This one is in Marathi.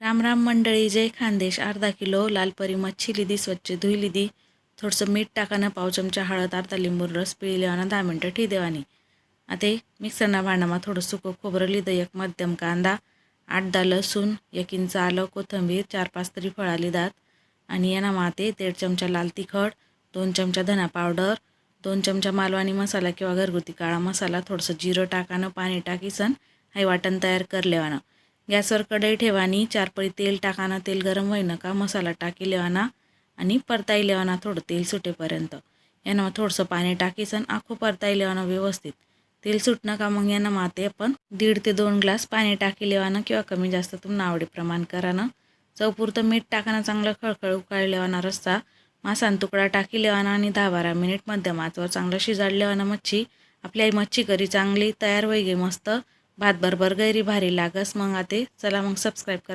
राम राम मंडळी, जय खानदेश. अर्धा किलो लालपरी मच्छी लिदी, स्वच्छ धुई लिदी. थोडंसं मीठ टाकानं, पाव चमचा हळद, अर्धा लिंबू रस पिळी लेवाना 10 मिनटं ठी देवानी. आता मिक्सरना भांडामा थोडं सुकं खोबरं लिहिलं, एक मध्यम कांदा, 8-10 लसूण, 1 इंच आलं, कोथिंबीर, 4-5 तरी फळा लिहितात आणि यांना माते 1.5 चमचा लाल तिखट, 2 चमचा धना पावडर, 2 चमचा मालवणी मसाला किंवा घरगुती काळा मसाला, थोडंसं जिरं टाकानं, पाणी टाकीसन हे वाटण तयार कर लेवाना. गॅसवर कढई ठेवानी, 4 पळी तेल टाकाना. तेल गरम होईन का मसाला टाकी लेवाना आणि परताई लेवाना थोडं तेल सुटेपर्यंत. यानं थोडंसं पाणी टाकीसन आखो परताई लेवाना व्यवस्थित. तेल सुटणं का मग यानं माते आपण 1.5 ते 2 ग्लास पाणी टाकी लेवाना किंवा कमी जास्त तुम्हाला आवडीप्रमाण करानं. चवपुरतं मीठ टाकाना, चांगलं खळखळ उकळी लेवाना रस्सा. मासान तुकडा टाकी लेवाना आणि 10-12 मिनिट मध्यम आचेवर चांगलं शिजाड लेवाना मच्छी. आपली आई मच्छी करी चांगली तयार होई गे मस्त. भात बरोबर गैरी भारी लागस. मग आते चला मग सबस्क्राईब करा.